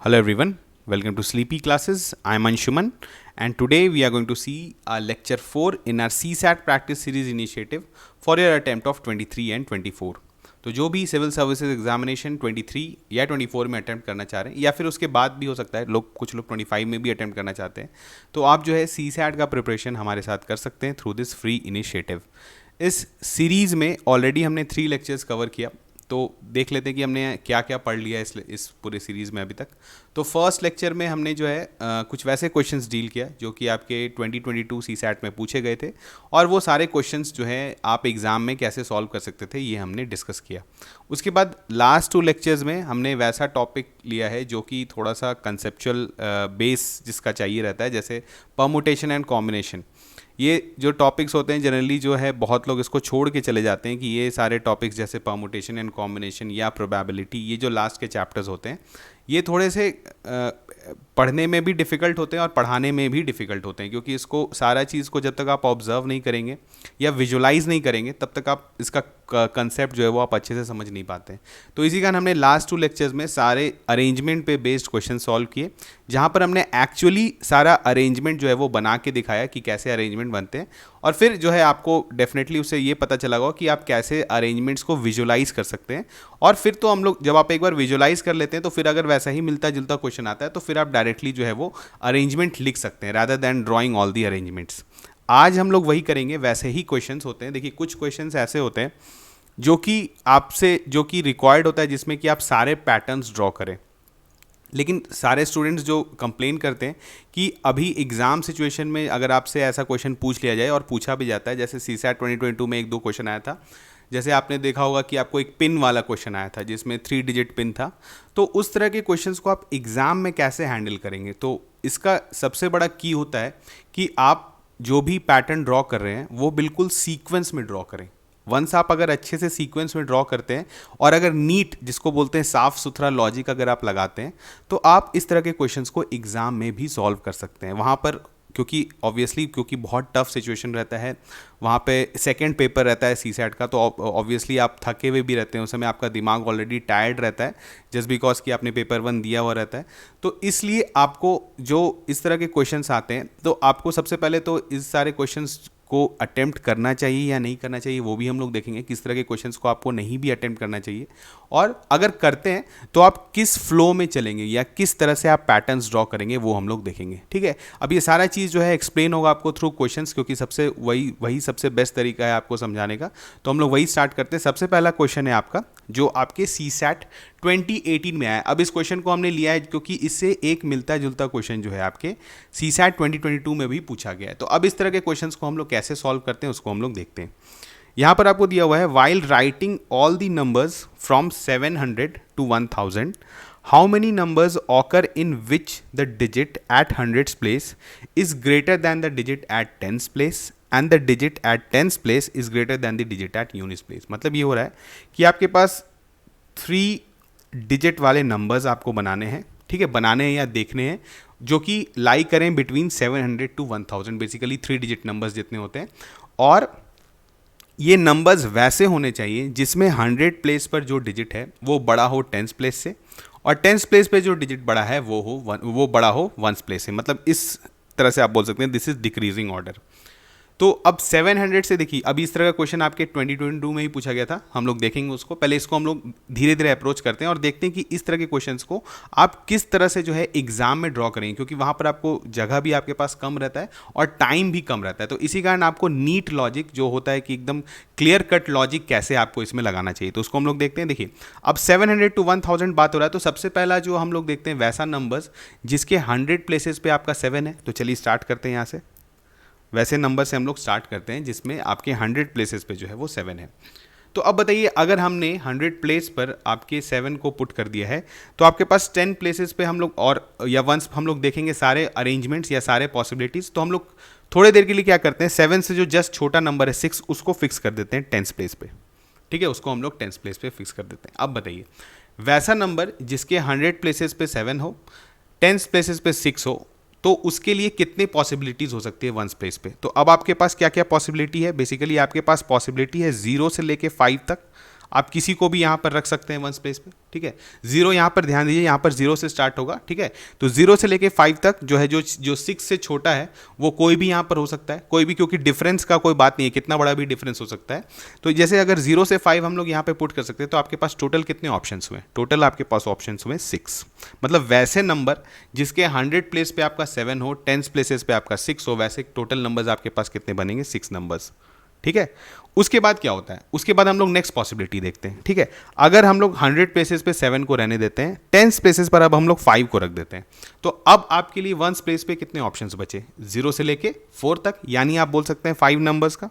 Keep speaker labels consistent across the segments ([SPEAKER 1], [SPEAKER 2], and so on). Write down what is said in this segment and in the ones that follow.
[SPEAKER 1] Hello everyone, welcome to Sleepy Classes. I am Anshuman and today we are going to see our lecture 4 in our CSAT practice series initiative for your attempt of 23 and 24. तो जो भी civil services examination 23 या 24 में attempt करना चाह रहे हैं या फिर उसके बाद भी हो सकता है कुछ लोग 25 में भी अटैम्प्ट करना चाहते हैं, तो आप जो है CSAT का प्रिपरेशन हमारे साथ कर सकते हैं थ्रू दिस फ्री इनिशिएटिव. इस सीरीज़ में ऑलरेडी हमने 3 लेक्चर्स कवर किया, तो देख लेते हैं कि हमने क्या क्या पढ़ लिया इस पूरे सीरीज़ में अभी तक. तो फर्स्ट लेक्चर में हमने जो है कुछ वैसे क्वेश्चंस डील किया जो कि आपके 2022 सीसैट में पूछे गए थे, और वो सारे क्वेश्चंस जो है आप एग्ज़ाम में कैसे सॉल्व कर सकते थे ये हमने डिस्कस किया. उसके बाद लास्ट 2 लेक्चर्स में हमने वैसा टॉपिक लिया है जो कि थोड़ा सा कंसेप्चुअल बेस जिसका चाहिए रहता है, जैसे परमुटेशन एंड कॉम्बिनेशन. ये जो टॉपिक्स होते हैं जनरली जो है बहुत लोग इसको छोड़ के चले जाते हैं कि ये सारे टॉपिक्स जैसे परमुटेशन एंड कॉम्बिनेशन या प्रोबेबिलिटी, ये जो लास्ट के चैप्टर्स होते हैं ये थोड़े से पढ़ने में भी डिफ़िकल्ट होते हैं और पढ़ाने में भी डिफ़िकल्ट होते हैं, क्योंकि इसको सारा चीज़ को जब तक आप ऑब्जर्व नहीं करेंगे या विजुलाइज नहीं करेंगे तब तक आप इसका कंसेप्ट जो है वो आप अच्छे से समझ नहीं पाते हैं. तो इसी कारण हमने लास्ट 2 लेक्चर्स में सारे अरेंजमेंट पे बेस्ड क्वेश्चन सॉल्व किए, जहाँ पर हमने एक्चुअली सारा अरेंजमेंट जो है वो बना के दिखाया कि कैसे अरेंजमेंट बनते हैं, और फिर जो है आपको डेफिनेटली उससे ये पता चला होगा कि आप कैसे अरेंजमेंट्स को विजुलाइज कर सकते हैं. और फिर तो हम लोग जब आप एक बार विजुलाइज कर लेते हैं तो फिर अगर वैसा ही मिलता जुलता क्वेश्चन आता है तो फिर आप डायरेक्टली जो है वो अरेंजमेंट लिख सकते हैं rather than drawing all the arrangements. आज हम लोग वही करेंगे, वैसे ही क्वेश्चंस होते हैं. देखिए कुछ क्वेश्चंस ऐसे होते हैं जो कि आपसे जो कि रिक्वायर्ड होता है जिसमें कि आप सारे पैटर्न्स ड्रॉ करें, लेकिन सारे स्टूडेंट्स जो कंप्लेन करते हैं कि अभी एग्ज़ाम सिचुएशन में अगर आपसे ऐसा क्वेश्चन पूछ लिया जाए, और पूछा भी जाता है, जैसे सीसैट 2022 में 1-2 क्वेश्चन आया था, जैसे आपने देखा होगा कि आपको एक पिन वाला क्वेश्चन आया था जिसमें 3 डिजिट पिन था. तो उस तरह के क्वेश्चंस को आप एग्ज़ाम में कैसे हैंडल करेंगे, तो इसका सबसे बड़ा की होता है कि आप जो भी पैटर्न ड्रॉ कर रहे हैं वो बिल्कुल सीक्वेंस में ड्रॉ करें. वंस आप अगर अच्छे से सीक्वेंस में ड्रॉ करते हैं और अगर नीट, जिसको बोलते हैं साफ सुथरा लॉजिक अगर आप लगाते हैं, तो आप इस तरह के क्वेश्चंस को एग्ज़ाम में भी सॉल्व कर सकते हैं. वहाँ पर क्योंकि बहुत टफ सिचुएशन रहता है, वहाँ पे सेकंड पेपर रहता है सीसैट का, तो ऑब्वियसली आप थके हुए भी रहते हैं, उस समय आपका दिमाग ऑलरेडी टायर्ड रहता है जस्ट बिकॉज कि आपने पेपर 1 दिया हुआ रहता है. तो इसलिए आपको जो इस तरह के क्वेश्चंस आते हैं, तो आपको सबसे पहले तो इस सारे क्वेश्चंस को अटेम्प्ट करना चाहिए या नहीं करना चाहिए वो भी हम लोग देखेंगे. किस तरह के क्वेश्चंस को आपको नहीं भी अटेम्प्ट करना चाहिए, और अगर करते हैं तो आप किस फ्लो में चलेंगे या किस तरह से आप पैटर्न्स ड्रॉ करेंगे वो हम लोग देखेंगे. ठीक है, अब ये सारा चीज़ जो है एक्सप्लेन होगा आपको थ्रू क्वेश्चंस, क्योंकि सबसे वही सबसे बेस्ट तरीका है आपको समझाने का. तो हम लोग वही स्टार्ट करते हैं. सबसे पहला क्वेश्चन है आपका जो आपके सीसैट 2018 में आया. अब इस क्वेश्चन को हमने लिया है क्योंकि इससे एक मिलता जुलता क्वेश्चन जो है आपके सीसैट 2022 में भी पूछा गया है. तो अब इस तरह के क्वेश्चंस को हम लोग कैसे सॉल्व करते हैं उसको हम लोग देखते हैं. यहाँ पर आपको दिया हुआ है, while writing all the numbers from 700 to 1000, how many numbers occur in which the digit at 100th place is greater than the digit at 10th place and the digit at 10th place is greater than the digit at 1st place. मतलब ये हो रहा है कि आपके पास 3 digit वाले numbers आपको बनाने हैं. ठीक है, बनाने हैं या देखने हैं, जो कि लाई करें between 700 to 1000, basically 3 digit numbers जितने होते हैं. और ये नंबर्स वैसे होने चाहिए जिसमें 100 प्लेस पर जो डिजिट है वो बड़ा हो 10th प्लेस से, और 10th प्लेस पे जो डिजिट बड़ा है वो बड़ा हो 1st प्लेस से. मतलब इस तरह से आप बोल सकते हैं दिस इज डिक्रीजिंग ऑर्डर. तो अब 700 से देखिए, अभी इस तरह का क्वेश्चन आपके 2022 में ही पूछा गया था, हम लोग देखेंगे उसको. पहले इसको हम लोग धीरे धीरे अप्रोच करते हैं और देखते हैं कि इस तरह के क्वेश्चंस को आप किस तरह से जो है एग्जाम में ड्रॉ करेंगे, क्योंकि वहाँ पर आपको जगह भी आपके पास कम रहता है और टाइम भी कम रहता है. तो इसी कारण आपको नीट लॉजिक जो होता है कि एकदम क्लियर कट लॉजिक कैसे आपको इसमें लगाना चाहिए, तो उसको हम लोग देखते हैं. देखिए अब 700 to 1000 बात हो रहा है, तो सबसे पहला जो हम लोग देखते हैं वैसा नंबर्स जिसके 100 प्लेसेस पे आपका 7 है. तो चलिए स्टार्ट करते हैं यहाँ से. वैसे नंबर से हम लोग स्टार्ट करते हैं जिसमें आपके 100 प्लेसेस पे जो है वो 7 है. तो अब बताइए, अगर हमने 100 प्लेस पर आपके 7 को पुट कर दिया है तो आपके पास 10 प्लेसेस पे हम लोग, और या वंस हम लोग देखेंगे सारे अरेंजमेंट्स या सारे पॉसिबिलिटीज़, तो हम लोग थोड़े देर के लिए क्या करते हैं, 7 से जो जस्ट छोटा नंबर है 6 उसको फिक्स कर देते हैं 10th प्लेस पे. ठीक है, उसको हम लोग 10th प्लेस पे फिक्स कर देते हैं. अब बताइए, वैसा नंबर जिसके 100 प्लेसेस पे 7 हो, 10th प्लेसेस पे 6 हो, तो उसके लिए कितनी पॉसिबिलिटीज़ हो सकती है 1st प्लेस पे. तो अब आपके पास क्या क्या पॉसिबिलिटी है, बेसिकली आपके पास पॉसिबिलिटी है 0 से लेके 5 तक, आप किसी को भी यहाँ पर रख सकते हैं वंस प्लेस पे, ठीक है। 0 यहाँ पर ध्यान दीजिए, यहाँ पर 0 से स्टार्ट होगा, ठीक है। तो 0 से लेके 5 तक जो है, जो 6 से छोटा है वो कोई भी यहाँ पर हो सकता है, कोई भी, क्योंकि डिफरेंस का कोई बात नहीं है, कितना बड़ा भी डिफरेंस हो सकता है। तो जैसे अगर 0 से 5 हम लोग यहाँ पे पुट कर सकते हैं, तो आपके पास टोटल कितने ऑप्शंस हुए? टोटल आपके पास ऑप्शंस हुए 6। मतलब वैसे नंबर जिसके 100 प्लेस पे आपका 7 हो, 10 प्लेसेस पे आपका 6 हो, वैसे टोटल नंबर्स आपके पास कितने बनेंगे? 6 नंबर्स, ठीक है। उसके बाद क्या होता है? उसके बाद हम लोग नेक्स्ट पॉसिबिलिटी देखते हैं, ठीक है। अगर हम लोग 100 प्लेसेस पे 7 को रहने देते हैं, 10 प्लेसेस पर अब हम लोग 5 को रख देते हैं, तो अब आपके लिए वंस प्लेस पे कितने ऑप्शंस बचे? 0 से लेके 4 तक, यानी आप बोल सकते हैं 5 नंबर्स का।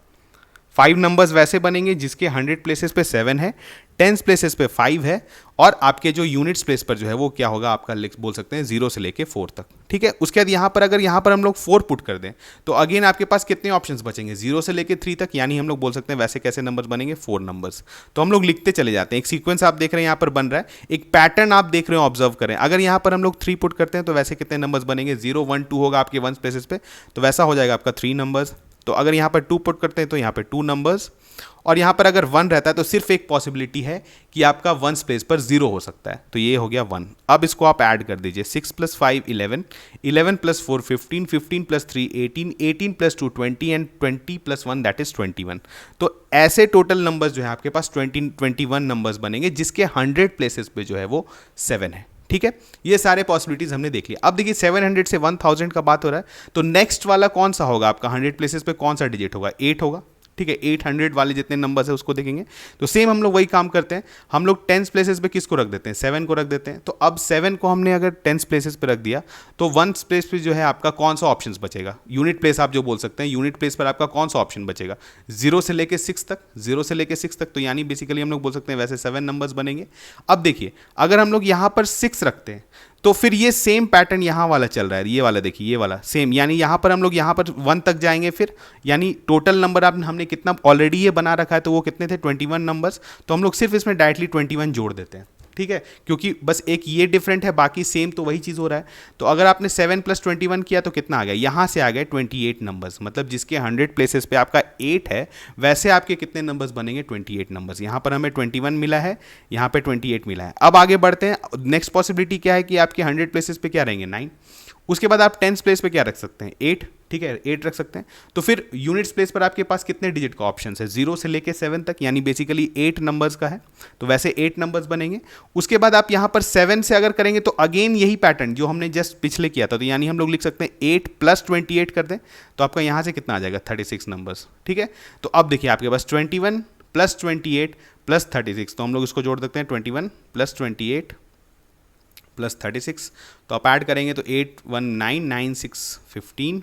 [SPEAKER 1] 5 नंबर्स वैसे बनेंगे जिसके 100 प्लेसेस पे 7 है, 10 प्लेसेस पे 5 है, और आपके जो यूनिट्स प्लेस पर जो है वो क्या होगा आपका, बोल सकते हैं 0 से लेके 4 तक, ठीक है। उसके बाद यहाँ पर अगर यहाँ पर हम लोग 4 पुट कर दें, तो अगेन आपके पास कितने ऑप्शंस बचेंगे? 0 से लेके 3 तक, यानी हम लोग बोल सकते हैं वैसे कैसे नंबर्स बनेंगे? 4 नंबर्स। तो हम लोग लिखते चले जाते हैं, एक सीक्वेंस आप देख रहे हैं यहाँ पर बन रहा है, एक पैटर्न आप देख रहे हो, ऑब्जर्व करें। अगर यहाँ पर हम लोग 3 पुट करते हैं तो वैसे कितने नंबर्स बनेंगे? 0 1 2 होगा आपके वंस प्लेसेस पे, तो वैसा हो जाएगा आपका 3 नंबर्स। तो अगर यहाँ पर 2 पुट करते हैं तो यहाँ पर 2 नंबर्स, और यहाँ पर अगर 1 रहता है तो सिर्फ एक पॉसिबिलिटी है कि आपका वंस प्लेस पर 0 हो सकता है, तो ये हो गया 1। अब इसको आप ऐड कर दीजिए, 6 + 5 11, 11 + 4 15, 15 + 3 18, 18 + 2 20 एंड 20 + 1 दैट इज 21। तो ऐसे टोटल नंबर्स जो है आपके पास 21 नंबर्स बनेंगे जिसके 100 प्लेसेस पे जो है वो 7 है, ठीक है। ये सारे पॉसिबिलिटीज हमने देख लिया। अब देखिए 700 से 1000 का बात हो रहा है, तो नेक्स्ट वाला कौन सा होगा आपका? 100 प्लेसेस पे कौन सा डिजिट होगा? 8 होगा, ठीक है। 800 वाले जितने नंबर्स है उसको देखेंगे। तो सेम हम लोग वही काम करते हैं, हम लोग 10 प्लेसेस पे किसको रख देते हैं? 7 को रख देते हैं। तो अब 7 को हमने अगर 10 प्लेसेस पे रख दिया, तो 1 प्लेस पे जो है आपका कौन सा ऑप्शन बचेगा? यूनिट प्लेस आप जो बोल सकते हैं, यूनिट प्लेस पर आपका कौन सा ऑप्शन बचेगा? 0 से लेके 6 तक, 0 से लेके 6 तक, तो यानी बेसिकली हम लोग बोल सकते हैं वैसे 7 नंबर्स बनेंगे। अब देखिए अगर हम लोग यहाँ पर 6 रखते हैं, तो फिर ये सेम पैटर्न यहाँ वाला चल रहा है, ये वाला देखिए, ये वाला सेम, यानी यहाँ पर हम लोग यहाँ पर 1 तक जाएंगे फिर, यानी टोटल नंबर आप हमने कितना ऑलरेडी ये बना रखा है, तो वो कितने थे? 21 नंबर्स। तो हम लोग सिर्फ इसमें डायरेक्टली 21 जोड़ देते हैं, ठीक है, क्योंकि बस एक ये डिफरेंट है, बाकी सेम तो वही चीज़ हो रहा है। तो अगर आपने 7 + 21 किया तो कितना आ गया? यहाँ से आ गए 28 नंबर्स, मतलब जिसके 100 प्लेसेस पे आपका 8 है, वैसे आपके कितने नंबर्स बनेंगे? 28 नंबर्स। यहाँ पर हमें 21 मिला है, यहाँ पे 28 मिला है। अब आगे बढ़ते हैं, नेक्स्ट पॉसिबिलिटी क्या है कि आपके 100 प्लेसेस पे क्या रहेंगे? 9। उसके बाद आप 10 प्लेस पे क्या रख सकते हैं? 8, ठीक है, 8 रख सकते हैं। तो फिर यूनिट्स प्लेस पर आपके पास कितने डिजिट का ऑप्शन है? 0 से लेके 7 तक, यानी बेसिकली 8 नंबर्स का है, तो वैसे 8 नंबर्स बनेंगे। उसके बाद आप यहाँ पर 7 से अगर करेंगे तो अगेन यही पैटर्न जो हमने जस्ट पिछले किया था, तो यानी हम लोग लिख सकते हैं 8 + 28 कर दें, तो आपका यहाँ से कितना आ जाएगा? 36 नंबर्स, ठीक है। तो अब देखिए आपके पास 21 + 28 + 36, तो हम लोग इसको जोड़ देते हैं, 21 + 28 + 36, तो आप ऐड करेंगे तो 8 1 9 9 6 15,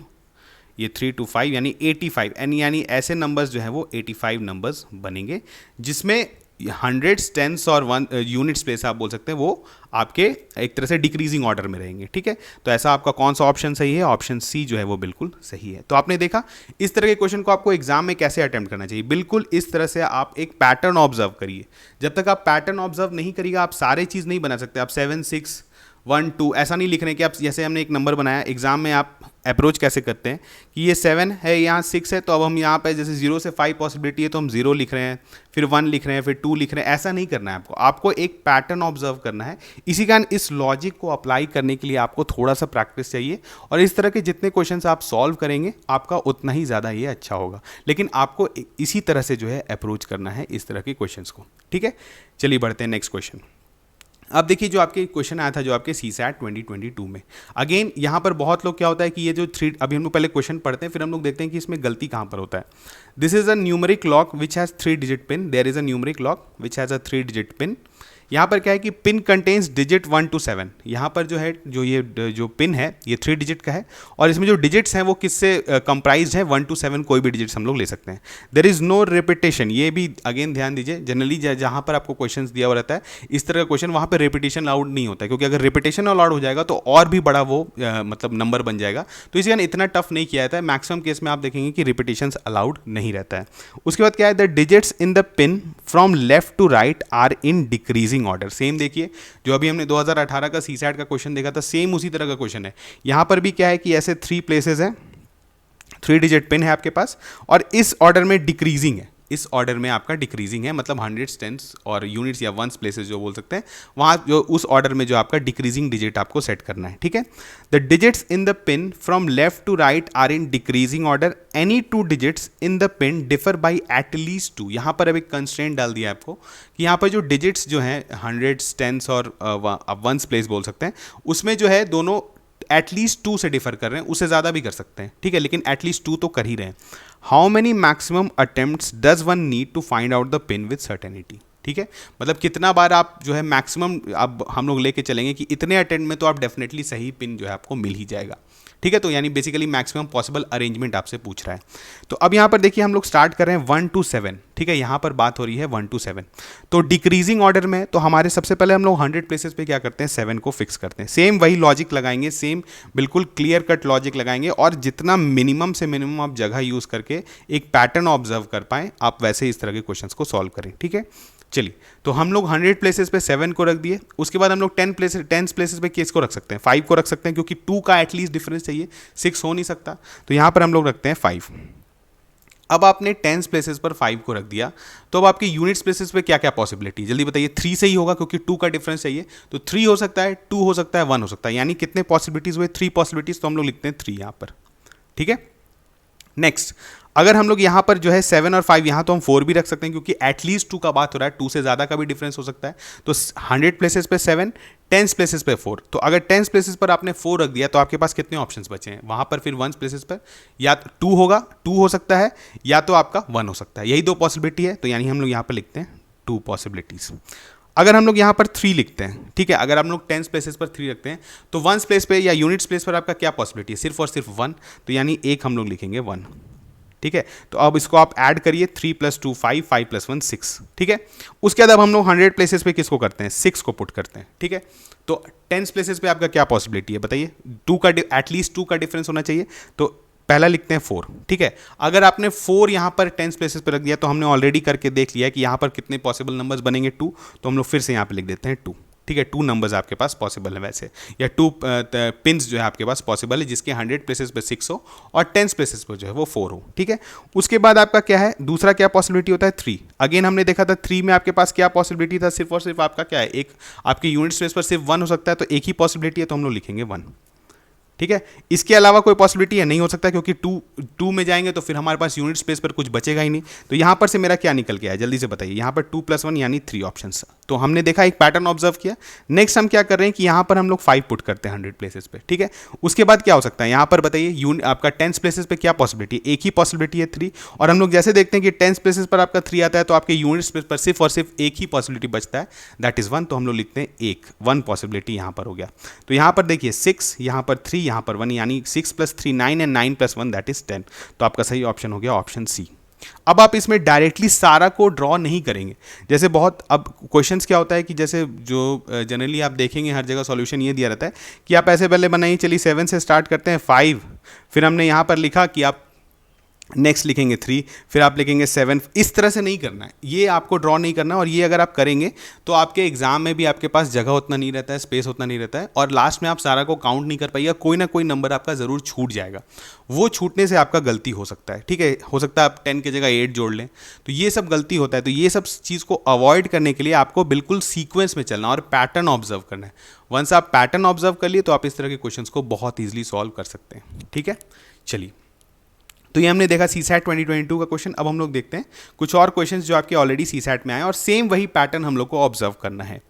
[SPEAKER 1] ये 3 2 5 यानी 85, यानी ऐसे नंबर्स जो है वो 85 नंबर्स बनेंगे, जिसमें 100s 10s और 1 यूनिट्स प्लेस आप बोल सकते हैं वो आपके एक तरह से डिक्रीजिंग ऑर्डर में रहेंगे, ठीक है। तो ऐसा आपका कौन सा ऑप्शन सही है? ऑप्शन सी जो है वो बिल्कुल सही है। तो आपने देखा इस तरह के क्वेश्चन को आपको एग्जाम में कैसे अटेम्प्ट करना चाहिए, बिल्कुल इस तरह से आप एक पैटर्न ऑब्जर्व करिए। जब तक आप पैटर्न ऑब्जर्व नहीं करिएगा आप सारे चीज़ नहीं बना सकते। आप 7 6 1 2 ऐसा नहीं लिख रहे कि आप जैसे हमने एक नंबर बनाया, एग्जाम में आप अप्रोच कैसे करते हैं कि ये 7 है, यहाँ 6 है, तो अब हम यहाँ पे जैसे 0 से 5 पॉसिबिलिटी है तो हम 0 लिख रहे हैं, फिर 1 लिख रहे हैं, फिर 2 लिख रहे हैं। ऐसा नहीं करना है आपको, आपको एक पैटर्न ऑब्जर्व करना है। इसी कारण इस लॉजिक को अप्लाई करने के लिए आपको थोड़ा सा प्रैक्टिस चाहिए, और इस तरह के जितने क्वेश्चंस आप सॉल्व करेंगे आपका उतना ही ज़्यादा ये अच्छा होगा। लेकिन आपको इसी तरह से जो है अप्रोच करना है इस तरह के क्वेश्चंस को, ठीक है। चलिए बढ़ते हैं नेक्स्ट क्वेश्चन। अब देखिए जो आपके क्वेश्चन आया था जो आपके CSAT 2022 में, अगेन यहाँ पर बहुत लोग क्या होता है कि ये जो 3, अभी हम लोग पहले क्वेश्चन पढ़ते हैं फिर हम लोग देखते हैं कि इसमें गलती कहाँ पर होता है। This is a numeric lock which has 3 digit pin, there is a numeric lock which has a 3 digit pin. यहाँ पर क्या है कि पिन कंटेन्स डिजिट 1 to 7, यहाँ पर जो है जो पिन है ये 3 डिजिट का है, और इसमें जो डिजिट्स हैं वो किससे कंप्राइज्ड है? 1 to 7 कोई भी डिजिट्स हम लोग ले सकते हैं। देयर इज़ नो रिपीटेशन, ये भी अगेन ध्यान दीजिए, जनरली जहाँ पर आपको क्वेश्चन दिया हुआ रहता है इस तरह का क्वेश्चन, वहाँ पर रिपीटेशन अलाउड नहीं होता है, क्योंकि अगर रिपीटेशन अलाउड हो जाएगा तो और भी बड़ा वो मतलब नंबर बन जाएगा। तो इसी कारण इतना टफ नहीं किया जाता है, मैक्सिमम केस में आप देखेंगे कि रिपीटेशन अलाउड नहीं रहता है। उसके बाद क्या है? The digits in the pin from left to right are in decreasing order. Same देखिए जो अभी हमने 2018 का CSAT का क्वेश्चन देखा था, सेम उसी तरह का क्वेश्चन है। यहां पर भी क्या है कि ऐसे 3 प्लेसेस हैं, 3 डिजिट पिन है आपके पास, और इस ऑर्डर में डिक्रीजिंग है। इस ऑर्डर में आपका डिक्रीजिंग है, मतलब हंड्रेड्स, टेंस और यूनिट्स या वंस प्लेसेस जो बोल सकते हैं, वहाँ जो उस ऑर्डर में जो आपका डिक्रीजिंग डिजिट आपको सेट करना है, ठीक है। The digits in the pin from left to right are in decreasing order, any two digits in the pin differ by at least two. यहाँ पर अब एक कंस्ट्रेंट डाल दिया आपको कि यहाँ पर जो डिजिट्स जो हैं हंड्रेड्स, टेंस और वंस प्लेस बोल सकते हैं, उसमें जो है दोनों एटलीस्ट 2 से डिफर कर रहे हैं, उससे ज़्यादा भी कर सकते हैं, ठीक है, लेकिन एटलीस्ट 2 तो कर ही रहे हैं। How many maximum attempts does one need to find out the pin with certainty, ठीक है, मतलब कितना बार आप जो है मैक्सिमम अब हम लोग लेके चलेंगे कि इतने अटेम्प्ट में तो आप डेफिनेटली सही पिन जो है आपको मिल ही जाएगा, ठीक है। तो यानी बेसिकली मैक्सिमम पॉसिबल अरेंजमेंट आपसे पूछ रहा है। तो अब यहाँ पर देखिए हम लोग स्टार्ट कर रहे हैं 1 to 7, ठीक है, यहाँ पर बात हो रही है 1 to 7। तो डिक्रीजिंग ऑर्डर में तो हमारे सबसे पहले हम लोग 100 प्लेसेस पे क्या करते हैं, 7 को फिक्स करते हैं। सेम वही लॉजिक लगाएंगे, सेम बिल्कुल क्लियर कट लॉजिक लगाएंगे, और जितना मिनिमम से मिनिमम आप जगह यूज़ करके एक पैटर्न ऑब्जर्व कर पाएँ, आप वैसे इस तरह के क्वेश्चंस को सॉल्व करें, ठीक है। चलिए, तो हम लोग 100 प्लेसेस पे 7 को रख दिए। उसके बाद हम लोग 10 प्लेसेस पे किस को रख सकते हैं, 5 को रख सकते हैं, क्योंकि 2 का एटलीस्ट डिफरेंस चाहिए, 6 हो नहीं सकता, तो यहाँ पर हम लोग रखते हैं 5। अब आपने 10 प्लेसेस पर 5 को रख दिया, तो अब आपके यूनिट्स प्लेसेस पे क्या क्या पॉसिबिलिटी, जल्दी बताइए। 3 से ही होगा क्योंकि 2 का डिफरेंस चाहिए, तो 3 हो सकता है, 2 हो सकता है, 1 हो सकता है, यानी कितने पॉसिबिलिटीज हुए, 3 पॉसिबिलिटीज, तो हम लोग लिखते हैं 3 यहाँ पर, ठीक है। नेक्स्ट, अगर हम लोग यहाँ पर जो है 7 और 5, यहाँ तो हम 4 भी रख सकते हैं क्योंकि एटलीस्ट 2 का बात हो रहा है, 2 से ज़्यादा का भी डिफरेंस हो सकता है। तो 100 प्लेसेस पे 7, 10 प्लेसेस पे 4, तो अगर 10 प्लेसेस पर आपने 4 रख दिया तो आपके पास कितने ऑप्शंस बचे हैं, वहाँ पर फिर 1 प्लेसेस पर या 2 होगा, 2 हो सकता है, या तो आपका 1 हो सकता है, यही 2 पॉसिबिलिटी है, तो यानी हम लोग यहाँ पर लिखते हैं 2 पॉसिबिलिटीज़। अगर हम लोग यहाँ पर 3 लिखते हैं, ठीक है, अगर हम लोग 10 प्लेसेस पर 3 रखते हैं, तो 1 प्लेस पे या यूनिट्स प्लेस पर आपका क्या पॉसिबिलिटी है, सिर्फ और सिर्फ 1, तो यानी एक हम लोग लिखेंगे 1, ठीक है। तो अब इसको आप ऐड करिए, 3 + 2 5, 5 + 1 6, ठीक है। उसके बाद अब हम लोग 100 प्लेसेस पे किसको करते हैं, 6 को पुट करते हैं, ठीक है। तो 10 प्लेसेस पे आपका क्या पॉसिबिलिटी है बताइए, 2 का एटलीस्ट 2 का डिफरेंस होना चाहिए, तो पहला लिखते हैं 4, ठीक है। अगर आपने 4 यहाँ पर 10 प्लेसेस पे रख दिया, तो हमने ऑलरेडी करके देख लिया है कि यहाँ पर कितने पॉसिबल नंबर्स बनेंगे, 2, तो हम लोग फिर से यहाँ पे लिख देते हैं 2, ठीक है। 2 नंबर्स आपके पास पॉसिबल है वैसे, या 2 पिन्स जो है आपके पास पॉसिबल है, जिसके 100 प्लेसेस पे 6 हो और 10 प्लेसेस पे जो है वो 4 हो, ठीक है। उसके बाद आपका क्या है, दूसरा क्या पॉसिबिलिटी होता है, 3। अगेन हमने देखा था 3 में आपके पास क्या पॉसिबिलिटी था, सिर्फ और सिर्फ आपका क्या है, एक आपके यूनिट स्पेस पर सिर्फ 1 हो सकता है, तो एक ही पॉसिबिलिटी है, तो हम लोग लिखेंगे 1, ठीक है। इसके अलावा कोई पॉसिबिलिटी है नहीं हो सकता, क्योंकि 2 में जाएंगे तो फिर हमारे पास यूनिट स्पेस पर कुछ बचेगा ही नहीं। तो यहाँ पर से मेरा क्या निकल के आया, जल्दी से बताइए। यहाँ पर 2 + 1 यानी 3 ऑप्शंस। तो हमने देखा, एक पैटर्न ऑब्जर्व किया। नेक्स्ट हम क्या कर रहे हैं कि यहाँ पर हम लोग 5 पुट करते हैं 100 प्लेसेस पे, ठीक है। उसके बाद क्या हो सकता है, यहाँ पर बताइए आपका 10 प्लेसेस पे क्या पॉसिबिलिटी, एक ही पॉसिबिलिटी है 3, और हम लोग जैसे देखते हैं कि 10 प्लेसेस पर आपका 3 आता है, तो आपके यूनिट स्पेस पर सिर्फ और सिर्फ एक ही पॉसिबिलिटी बचता है, दैट इज 1, तो हम लोग लिखते हैं 1 पॉसिबिलिटी यहाँ पर हो गया। तो यहाँ पर देखिए 6, यहाँ पर 3, यहाँ पर 1, यानी 6 + 3 9 एंड 9 + 1 दैट इज 10, तो आपका सही ऑप्शन हो गया ऑप्शन सी। अब आप इसमें डायरेक्टली सारा को ड्रॉ नहीं करेंगे, जैसे बहुत अब क्वेश्चंस क्या होता है कि जैसे जो जनरली आप देखेंगे हर जगह सॉल्यूशन ये दिया रहता है कि आप ऐसे पहले बनाइए, चलिए 7 से स्टार्ट करते हैं, 5, फिर हमने यहाँ पर लिखा कि आप नेक्स्ट लिखेंगे 3, फिर आप लिखेंगे 7, इस तरह से नहीं करना है, ये आपको ड्रॉ नहीं करना है। और ये अगर आप करेंगे तो आपके एग्जाम में भी आपके पास जगह उतना नहीं रहता है, स्पेस उतना नहीं रहता है, और लास्ट में आप सारा को काउंट नहीं कर पाइएगा, कोई ना कोई नंबर आपका ज़रूर छूट जाएगा, वो छूटने से आपका गलती हो सकता है, ठीक है। हो सकता है आप 10 की जगह 8 जोड़ लें, तो ये सब गलती होता है। तो ये सब चीज़ को अवॉइड करने के लिए आपको बिल्कुल सीक्वेंस में चलना और पैटर्न ऑब्जर्व करना है। वंस आप पैटर्न ऑब्जर्व कर लिए तो आप इस तरह के क्वेश्चन को बहुत ईजिली सॉल्व कर सकते हैं, ठीक है। चलिए, तो ये हमने देखा CSAT 2022 का क्वेश्चन। अब हम लोग देखते हैं कुछ और क्वेश्चंस जो आपके ऑलरेडी CSAT में आए, और सेम वही पैटर्न हम लोग को ऑब्जर्व करना है।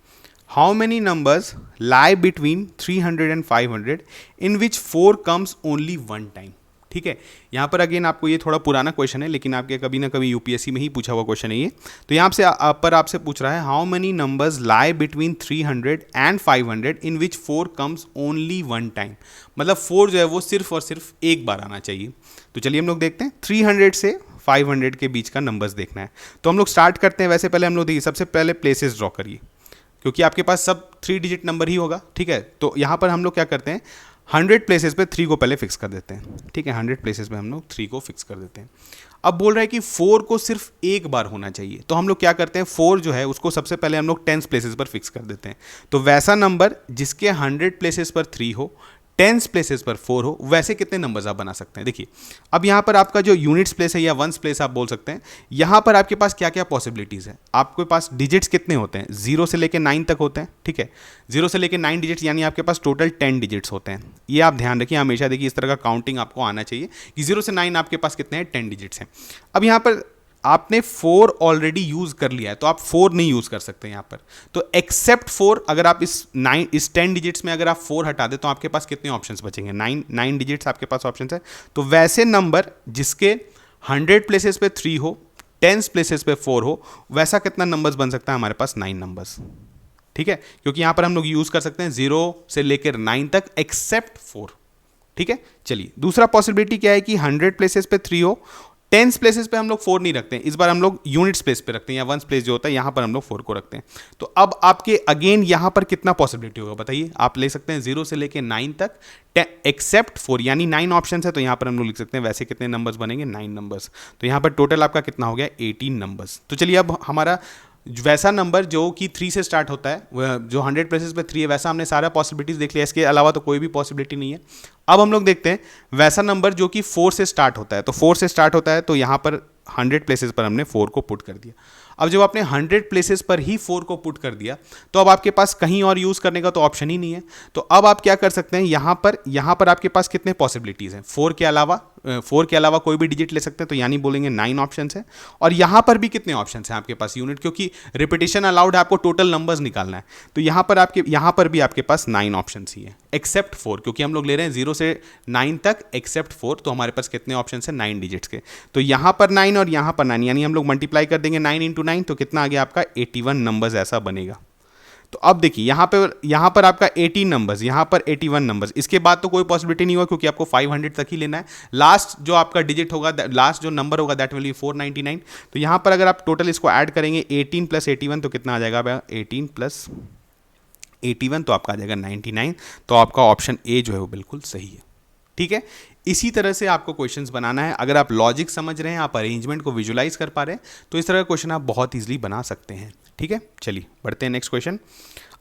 [SPEAKER 1] How many numbers lie between 300 and 500 in which 4 comes only 1 time, ठीक है। यहाँ पर अगेन आपको ये थोड़ा पुराना क्वेश्चन है, लेकिन आपके कभी ना कभी UPSC में ही पूछा हुआ क्वेश्चन है ये। तो यहाँ से पर आपसे पूछ रहा है how many numbers lie between 300 and 500 in which 4 comes only 1 time, मतलब 4 जो है वो सिर्फ और सिर्फ एक बार आना चाहिए। तो चलिए हम लोग देखते हैं, 300 से 500 के बीच का नंबर्स देखना है। तो हम लोग स्टार्ट करते हैं। वैसे पहले हम लोग देखिए, सबसे पहले प्लेसेस ड्रॉ करिए, क्योंकि आपके पास सब 3 डिजिट नंबर ही होगा, ठीक है। तो यहाँ पर हम लोग क्या करते हैं, 100 प्लेसेस पे 3 को पहले फिक्स कर देते हैं, ठीक है। 100 प्लेसेस पे हम लोग 3 को फिक्स कर देते हैं। अब बोल रहा है कि 4 को सिर्फ एक बार होना चाहिए, तो हम लोग क्या करते हैं, 4 जो है उसको सबसे पहले हम लोग 10 प्लेसेस पर फिक्स कर देते हैं। तो वैसा नंबर जिसके 100 प्लेसेस पर 3 हो, टेंस प्लेसेस पर 4 हो, वैसे कितने नंबर्स आप बना सकते हैं। देखिए अब यहाँ पर आपका जो यूनिट्स प्लेस है या वंस प्लेस आप बोल सकते हैं, यहाँ पर आपके पास क्या क्या पॉसिबिलिटीज़ है। आपके पास डिजिट्स कितने होते हैं, 0 से लेकर 9 तक होते हैं, ठीक है। 0 से लेकर 9 डिजिट्स यानी आपके पास टोटल 10 डिजिट्स होते हैं। ये आप ध्यान रखिए हमेशा, देखिए इस तरह का काउंटिंग आपको आना चाहिए कि 0 से 9 आपके पास कितने हैं, 10 डिजिट्स हैं। अब यहाँ पर आपने 4 ऑलरेडी यूज कर लिया है तो आप 4 नहीं यूज कर सकते यहाँ पर। तो एक्सेप्ट 4, अगर आप इस 10 डिजिट्स में अगर आप 4 हटा दे तो आपके पास कितने ऑप्शंस बचेंगे, 9 डिजिट्स आपके पास ऑप्शंस है। तो वैसे नंबर जिसके 100 प्लेसेस पे 3 हो, 10 प्लेसेस पे 4 हो, वैसा कितना नंबर्स बन सकता है हमारे पास, 9 नंबर्स, ठीक है। क्योंकि यहां पर हम लोग यूज कर सकते हैं 0 से लेकर 9 तक एक्सेप्ट 4, ठीक है। चलिए दूसरा पॉसिबिलिटी क्या है कि 100 प्लेसेस पे 3 हो, 10 प्लेसेस पे हम लोग 4 नहीं रखते हैं, इस बार हम लोग यूनिट्स प्लेस पे रखते हैं या वंस प्लेस जो होता है यहां पर हम लोग 4 को रखते हैं। तो अब आपके अगेन यहां पर कितना पॉसिबिलिटी होगा बताइए। आप ले सकते हैं 0 से लेके 9 तक एक्सेप्ट 4, यानी 9 ऑप्शन है। तो यहां पर हम लोग लिख सकते हैं वैसे कितने नंबर्स बनेंगे, 9 नंबर्स। तो यहां पर टोटल आपका कितना हो गया, 18 नंबर्स। तो चलिए अब हमारा वैसा नंबर जो कि 3 से स्टार्ट होता है, जो 100 प्लेसेस पे 3 है, वैसा हमने सारा पॉसिबिलिटीज देख लिया, इसके अलावा तो कोई भी पॉसिबिलिटी नहीं है। अब हम लोग देखते हैं वैसा नंबर जो कि 4 से स्टार्ट होता है। तो 4 से स्टार्ट होता है तो यहाँ पर 100 प्लेसेस पर हमने 4 को पुट कर दिया। अब जब आपने 100 प्लेसेस पर ही 4 को पुट कर दिया तो अब आपके पास कहीं और यूज़ करने का तो ऑप्शन ही नहीं है। तो अब आप क्या कर सकते हैं, यहाँ पर आपके पास कितने पॉसिबिलिटीज़ हैं, 4 के अलावा कोई भी डिजिट ले सकते हैं, तो यानी बोलेंगे 9 ऑप्शंस है। और यहाँ पर भी कितने ऑप्शंस हैं आपके पास, यूनिट, क्योंकि रिपीटेशन अलाउड है, आपको टोटल नंबर्स निकालना है। तो यहाँ पर भी आपके पास 9 ऑप्शंस ही है एक्सेप्ट 4, क्योंकि हम लोग ले रहे हैं 0 से 9 तक एक्सेप्ट 4। तो हमारे पास कितने ऑप्शंस हैं, 9 डिजिट्स के। तो यहाँ पर 9 और यहाँ पर 9, यानी हम लोग मल्टीप्लाई कर देंगे 9 इंटू 9, तो कितना आ गया आपका 81 नंबर्स ऐसा बनेगा। तो अब देखिए यहाँ पर आपका 18 नंबर्स, यहाँ पर 81 नंबर्स, इसके बाद तो कोई पॉसिबिलिटी नहीं होगा क्योंकि आपको 500 तक ही लेना है। लास्ट जो आपका डिजिट होगा, लास्ट जो नंबर होगा दैट विल बी 499। तो यहाँ पर अगर आप टोटल इसको ऐड करेंगे 18 प्लस 81 तो कितना आ जाएगा, 18 प्लस 81 तो आपका आ जाएगा 99। तो आपका ऑप्शन ए जो है वो बिल्कुल सही है, ठीक है। इसी तरह से आपको क्वेश्चंस बनाना है। अगर आप लॉजिक समझ रहे हैं, आप अरेंजमेंट को विजुलाइज कर पा रहे हैं, तो इस तरह का क्वेश्चन आप बहुत ईजिली बना सकते हैं, ठीक है। चलिए बढ़ते हैं नेक्स्ट क्वेश्चन।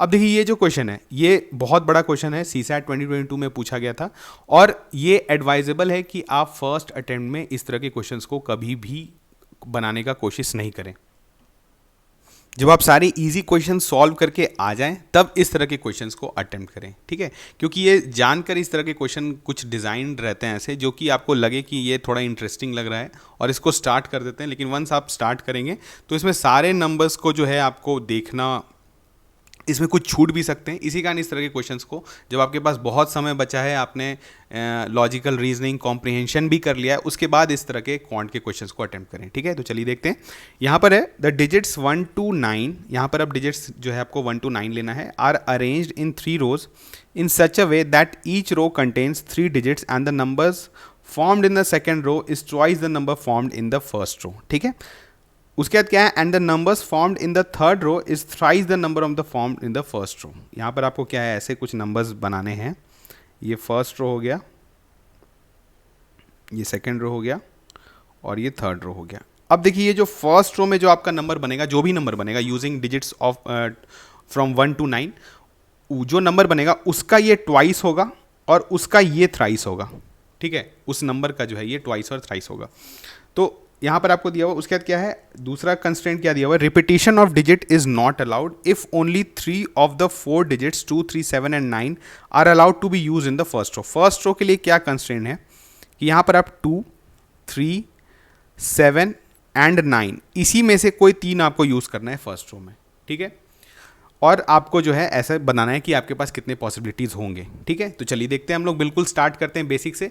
[SPEAKER 1] अब देखिए ये जो क्वेश्चन है ये बहुत बड़ा क्वेश्चन है, सीसैट 2022 में पूछा गया था, और ये एडवाइजेबल है कि आप फर्स्ट अटेम्प्ट में इस तरह के क्वेश्चंस को कभी भी बनाने का कोशिश नहीं करें। जब आप सारे इजी क्वेश्चन सॉल्व करके आ जाएं तब इस तरह के क्वेश्चंस को अटेम्प्ट करें, ठीक है। क्योंकि ये जानकर इस तरह के क्वेश्चन कुछ डिज़ाइन रहते हैं ऐसे जो कि आपको लगे कि ये थोड़ा इंटरेस्टिंग लग रहा है और इसको स्टार्ट कर देते हैं, लेकिन वंस आप स्टार्ट करेंगे तो इसमें सारे नंबर्स को जो है आपको देखना, इसमें कुछ छूट भी सकते हैं। इसी कारण इस तरह के क्वेश्चंस को, जब आपके पास बहुत समय बचा है, आपने लॉजिकल रीजनिंग कॉम्प्रिहेंशन भी कर लिया है, उसके बाद इस तरह के क्वांट के क्वेश्चंस को अटेम्प्ट करें, ठीक है। तो चलिए देखते हैं। यहाँ पर है द डिजिट्स 1 to 9, यहाँ पर अब डिजिट्स जो है आपको 1 to 9 लेना है, are arranged in 3 rows in such a way that each row contains 3 digits and the numbers formed in the second row is twice the number formed in the first row, ठीक है। उसके बाद क्या है, and the numbers formed in the third row is thrice the number of the formed in the first row. यहाँ पर आपको क्या है, ऐसे कुछ नंबर्स बनाने हैं। ये फर्स्ट रो हो गया, ये सेकंड रो हो गया और ये थर्ड रो हो गया। अब देखिए ये जो फर्स्ट रो में जो आपका नंबर बनेगा, जो भी नंबर बनेगा using digits of from 1 to 9, जो नंबर बनेगा उसका ये ट्वाइस होगा और उसका ये थ्राइस होगा, ठीक है। उस नंबर का जो है ये ट्वाइस और थ्राइस होगा। तो यहाँ पर आपको दिया हुआ, उसके बाद क्या है, दूसरा कंस्ट्रेंट क्या दिया हुआ है, repetition of digit is not allowed if only 3 of the 4 digits 2, 3, 7 and 9 are allowed to be use in the first row. First row के लिए क्या कंस्ट्रेंट है कि यहाँ पर आप 2, 3, 7 एंड 9 इसी में से कोई 3 आपको यूज़ करना है फर्स्ट रो में, ठीक है। और आपको जो है ऐसा बनाना है कि आपके पास कितने पॉसिबिलिटीज़ होंगे, ठीक है। तो चलिए देखते हैं, हम लोग बिल्कुल स्टार्ट करते हैं बेसिक से।